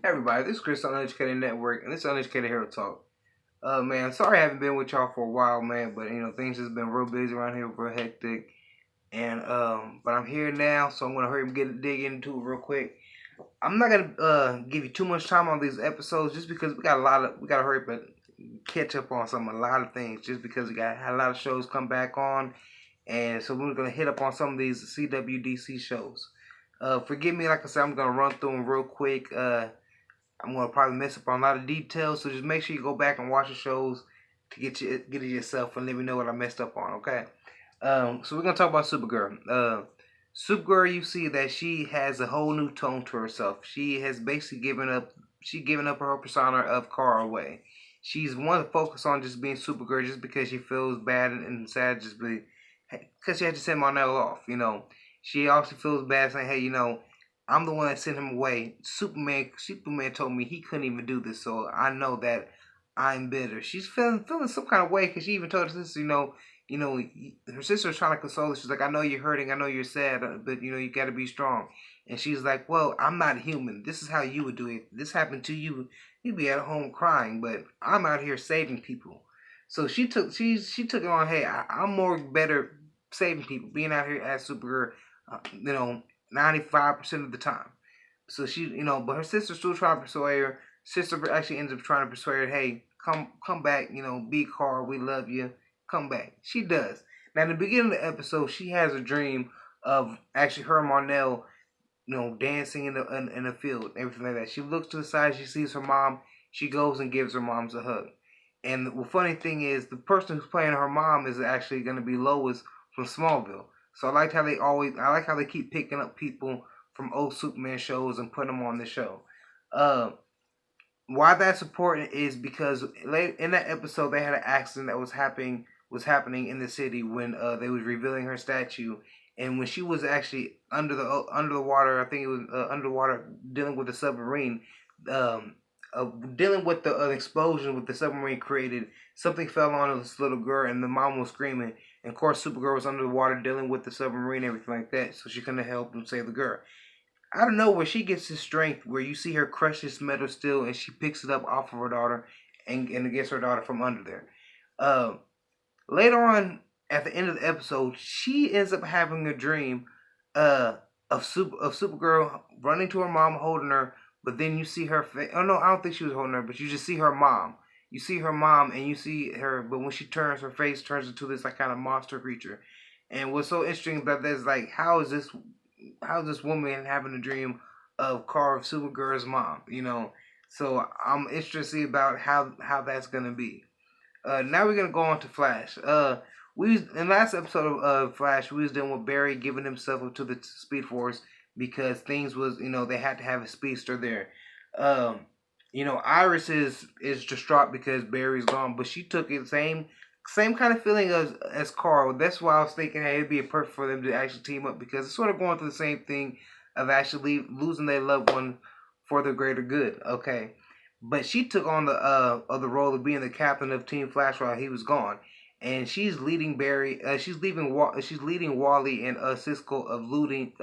Hey everybody, this is Chris on Uneducated Network, and this is Uneducated Hero Talk. Man, sorry I haven't been with y'all for a while, man, but things has been real busy around here, real hectic, and but I'm here now, so I'm gonna hurry and dig into it real quick. I'm not gonna give you too much time on these episodes, just because we gotta hurry up and catch up on a lot of things, just because we got had a lot of shows come back on, and so we're gonna hit up on some of these CWDC shows. Forgive me, like I said, I'm gonna run through them real quick. I'm gonna probably mess up on a lot of details, so just make sure you go back and watch the shows to get it yourself and let me know what I messed up on. Okay. So we're gonna talk about Supergirl. Supergirl, you see that she has a whole new tone to herself. She has basically given up. She given up her persona of Kara away. She's want to focus on just being Supergirl, just because she feels bad and sad, just because she had to send Marnell off. She also feels bad saying, "Hey, I'm the one that sent him away. Superman told me he couldn't even do this, so I know that I'm bitter." She's feeling some kind of way because she even told her sister, her sister was trying to console her. She's like, "I know you're hurting, I know you're sad, but you got to be strong." And she's like, "Well, I'm not human. This is how you would do it. If this happened to you, you'd be at home crying, but I'm out here saving people." So she took it on. Hey, I'm more better saving people, being out here as Supergirl. 95% of the time. So but her sister still trying to persuade her. Sister actually ends up trying to persuade her, "Hey, come back, be Carl, we love you. Come back." She does. Now in the beginning of the episode, she has a dream of actually her and Marnell, dancing in the field, everything like that. She looks to the side, she sees her mom, she goes and gives her mom a hug. And the funny thing is, the person who's playing her mom is actually going to be Lois from Smallville. So I like how they keep picking up people from old Superman shows and putting them on the show. Uh, why that's important is because late in that episode they had an accident that was happening in the city when they was revealing her statue, and when she was actually under the water. I think it was underwater dealing with the submarine. Um, Dealing with the explosion with the submarine created, something fell on this little girl and the mom was screaming, and of course Supergirl was under the water dealing with the submarine and everything like that, so she couldn't help and save the girl. I don't know where she gets this strength, where you see her crush this metal steel and she picks it up off of her daughter and gets her daughter from under there. Uh, Later on, at the end of the episode, she ends up having a dream uh, of Supergirl running to her mom, holding her. But then you see her face. Oh no, I don't think she was holding her, but you just see her mom. You see her mom, and you see her. But when she turns, her face turns into this like kind of monster creature. And what's so interesting about that is like, how is this woman having a dream of Carl, Supergirl's mom? So I'm interested about how that's gonna be. Now we're gonna go on to Flash. We in last episode of Flash, we was dealing with Barry giving himself up to the Speed Force because things was they had to have a speedster there. Um, Iris is distraught because Barry's gone, but she took it same kind of feeling as Carl. That's why I was thinking, hey, it'd be perfect for them to actually team up because it's sort of going through the same thing of actually losing their loved one for the greater good. Okay. But she took on the role of being the captain of Team Flash while he was gone, and she's leading Barry. She's leading Wally and Cisco of leading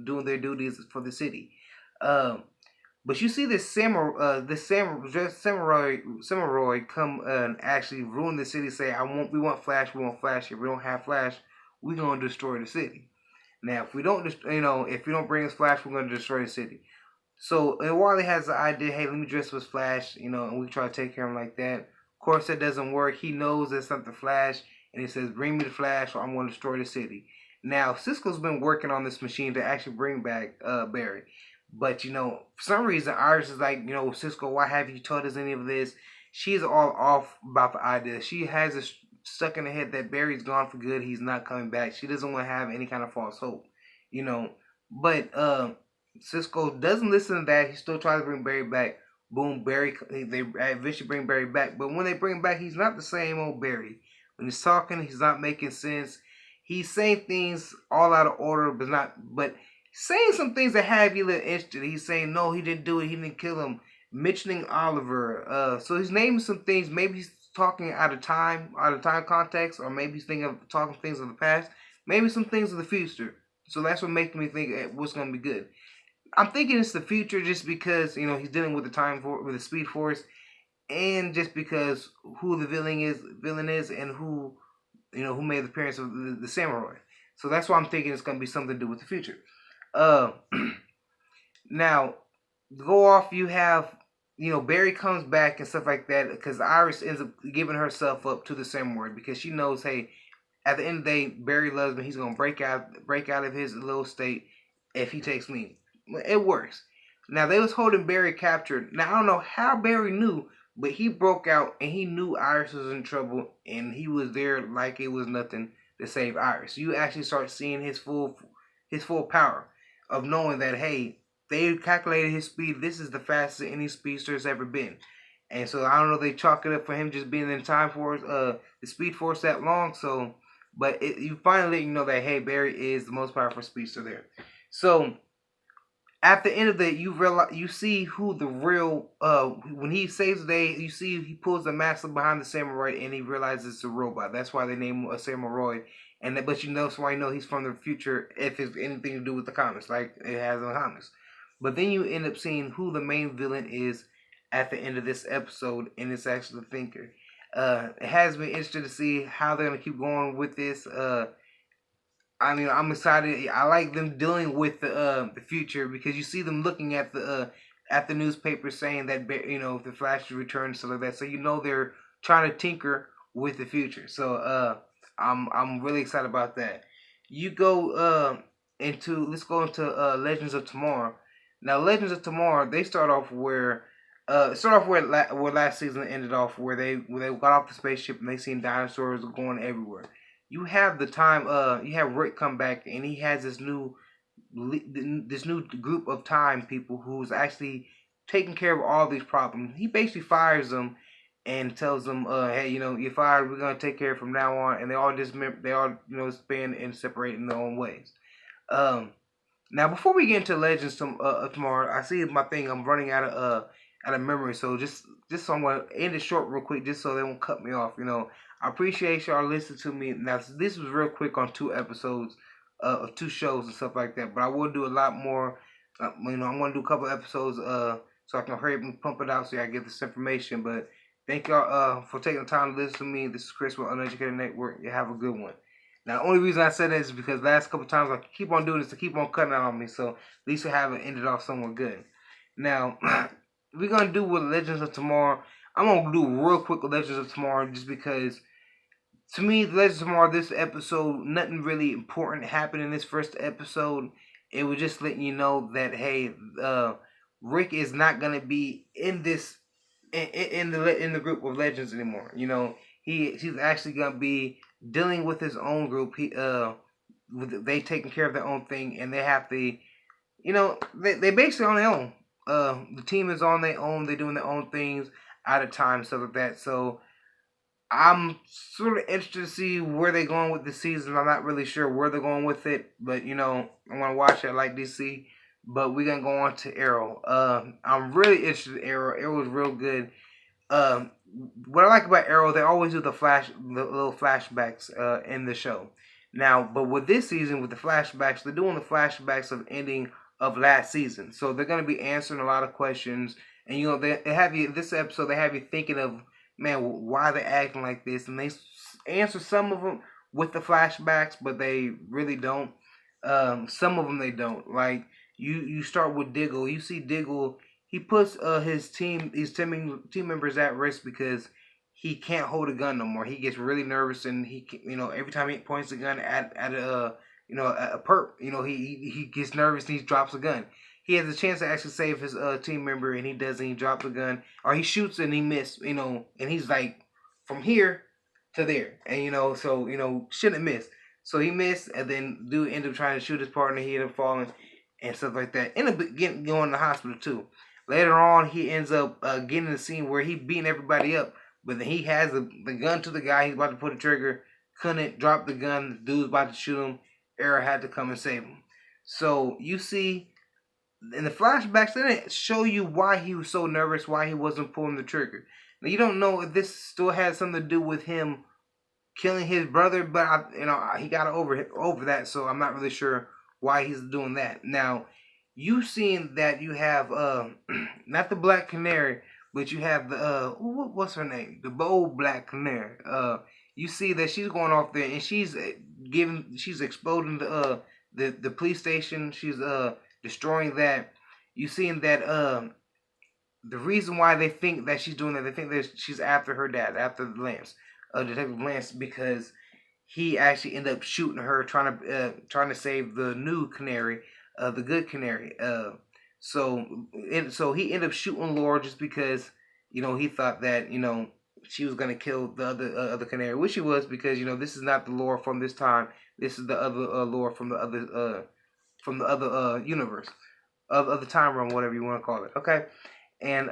doing their duties for the city. Um, but you see samurai come and actually ruin the city. Say, we want Flash, we want Flash. If we don't have Flash, we're gonna destroy the city. Now, if we don't, if you don't bring us Flash, we're gonna destroy the city. So and Wally has the idea, hey, let me dress with Flash, and we try to take care of him like that. Of course, that doesn't work. He knows there's something Flash, and he says, "Bring me the Flash, or I'm going to destroy the city." Now, Cisco's been working on this machine to actually bring back Barry, but for some reason, Iris is like, Cisco, why have you told us any of this? She's all off about the idea. She has it stuck in her head that Barry's gone for good. He's not coming back. She doesn't want to have any kind of false hope, you know. But Cisco doesn't listen to that. He still tries to bring Barry back. Boom, Barry. They eventually bring Barry back. But when they bring him back, he's not the same old Barry. When he's talking, he's not making sense. He's saying things all out of order, but saying some things that have you a little interested. He's saying no, he didn't do it. He didn't kill him. Mentioning Oliver. So he's naming some things. Maybe he's talking out of time context, or maybe he's thinking of talking things of the past. Maybe some things of the future. So that's what making me think what's gonna be good. I'm thinking it's the future, just because he's dealing with with the Speed Force, and just because who the villain is, and who made the appearance of the samurai. So that's why I'm thinking it's gonna be something to do with the future. Uh, Now, go off. You have, Barry comes back and stuff like that, because Iris ends up giving herself up to the samurai, because she knows, hey, at the end of the day, Barry loves me. He's gonna break out of his little state if he takes me. It works. Now they was holding Barry captured. Now I don't know how Barry knew, but he broke out and he knew Iris was in trouble, and he was there like it was nothing to save Iris. You actually start seeing his full power of knowing that, hey, they calculated his speed. This is the fastest any speedster has ever been. And so I don't know, they chalk it up for him just being in time for the Speed Force that long. So, but you finally know that, hey, Barry is the most powerful speedster there. So at the end of the, you see who the real when he saves the day, you see he pulls the mask behind the samurai, and he realizes it's a robot. That's why they name him a samurai. But that's why he's from the future, if it's anything to do with the comics, like it has in the comics. But then you end up seeing who the main villain is at the end of this episode, and it's actually the Thinker. It has been interesting to see how they're gonna keep going with this. I'm excited. I like them dealing with the future, because you see them looking at the newspaper saying that the Flash returns, stuff like that. So they're trying to tinker with the future. So I'm really excited about that. You go let's go into Legends of Tomorrow. Now, Legends of Tomorrow, they start off where last season ended off, where they got off the spaceship and they seen dinosaurs going everywhere. You have you have Rick come back, and he has this new group of time people who's actually taking care of all these problems. He basically fires them and tells them, hey, you're fired. We're gonna take care of it from now on. And they all spin and separate in their own ways. Now, before we get into Legends tomorrow, I see my thing. I'm running out of memory, so just so I'm gonna end it short real quick, just so they won't cut me off. I appreciate y'all listening to me. Now, this was real quick on 2 episodes of 2 shows and stuff like that, but I will do a lot more. I'm gonna do a couple episodes so I can hurry up and pump it out so I get this information. But thank y'all for taking the time to listen to me. This is Chris with Uneducated Network. You have a good one. Now, the only reason I said that is because last couple times I keep on doing this to keep on cutting out on me, so at least I haven't ended off somewhere good. Now, we're going to do with Legends of Tomorrow. I'm going to do real quick with Legends of Tomorrow, just because, to me, Legends of Tomorrow, this episode, nothing really important happened in this first episode. It was just letting you know that, hey, Rick is not going to be in this, in the group of Legends anymore. He's actually going to be dealing with his own group. They taking care of their own thing, and they have to, they basically on their own. The team is on their own. They're doing their own things at a time, stuff like that. So I'm sort of interested to see where they're going with the season. I'm not really sure where they're going with it, but I'm gonna watch it like DC. But we're gonna go on to Arrow. I'm really interested in Arrow. Arrow is real good. What I like about Arrow, they always do the little flashbacks in the show. Now, but with this season, with the flashbacks, they're doing the flashbacks of ending of last season. So they're going to be answering a lot of questions, and they have you this episode. They have you thinking of, man, why they acting like this, and they answer some of them with the flashbacks, but they really don't. Some of them they don't. Like you start with Diggle. You see Diggle. He puts his team members at risk because he can't hold a gun no more. He gets really nervous, and every time he points a gun at a perp, he gets nervous and he drops a gun. He has a chance to actually save his team member, and he doesn't. He drops a gun, or he shoots and he missed, and he's like from here to there, and shouldn't miss. So he missed, and then dude ended up trying to shoot his partner. He ended up falling and stuff like that. Ended up going to the hospital too. Later on, he ends up getting in the scene where he beating everybody up, but then he has the gun to the guy. He's about to pull the trigger, couldn't drop the gun. The dude's about to shoot him. Arrow had to come and save him. So you see, in the flashbacks, they didn't show you why he was so nervous, why he wasn't pulling the trigger. Now, you don't know if this still has something to do with him killing his brother, but he got over that, so I'm not really sure why he's doing that. Now, you seeing that you have not the Black Canary, but you have the what's her name, the bold Black Canary. You see that she's going off there and she's she's exploding the police station. She's destroying that. You seeing that the reason why they think that she's doing that, they think that she's after her dad, after Lance, Detective Lance, because he actually ended up shooting her, trying to save the new canary, the good canary. So he ended up shooting Laura just because he thought that she was gonna kill the other canary, which she was, because this is not the Laura from this time. This is the other Laura from the other universe of the time realm, whatever you want to call it. Okay, and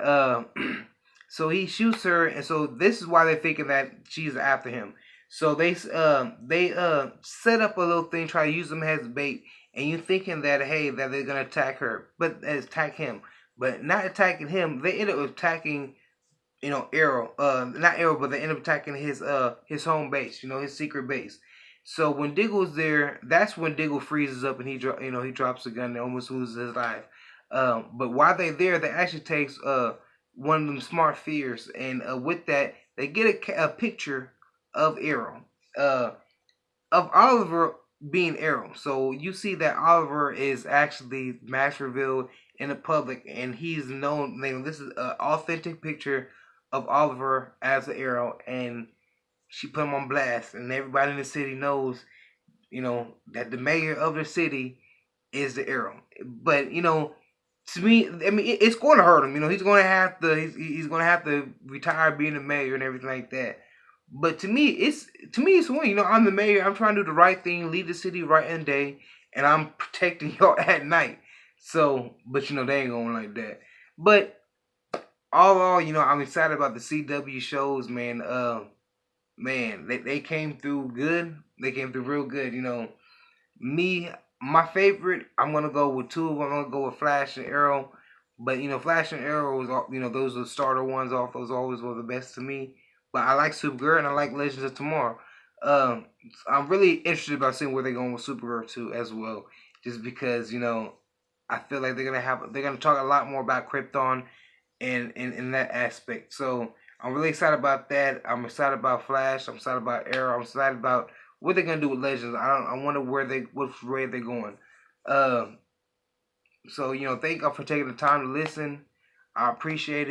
so he shoots her, and so this is why they're thinking that she's after him. So they set up a little thing, try to use them as bait, and you thinking that hey that they're gonna attack her, but attack him, but not attacking him. They end up attacking Arrow, not Arrow, but they end up attacking his home base, his secret base. So when Diggle's there, that's when Diggle freezes up and he drops the gun and almost loses his life. But while they're there, they actually takes one of them smart fears, and with that, they get a picture of Arrow, of Oliver being Arrow. So you see that Oliver is actually mass revealed in the public, and he's known. This is an authentic picture of Oliver as an Arrow, and she put him on blast, and everybody in the city knows, that the mayor of the city is the Arrow. But to me, I mean, it's going to hurt him. He's going to have to. He's going to have to retire being the mayor and everything like that. But to me it's one. I'm the mayor. I'm trying to do the right thing, lead the city right in the day, and I'm protecting y'all at night. So, but they ain't going like that. But all in all, I'm excited about the CW shows, man. Man, they came through good. They came through real good. Me, my favorite, I'm gonna go with two of them. I'm gonna go with Flash and Arrow. But Flash and Arrow is those are the starter ones off. Those always were the best to me. But I like Supergirl and I like Legends of Tomorrow. I'm really interested about seeing where they're going with Supergirl too as well. Just because I feel like they're gonna talk a lot more about Krypton and in that aspect. So I'm really excited about that. I'm excited about Flash. I'm excited about Arrow. I'm excited about what they're gonna do with Legends. I wonder which way they're going. So thank y'all for taking the time to listen. I appreciate it.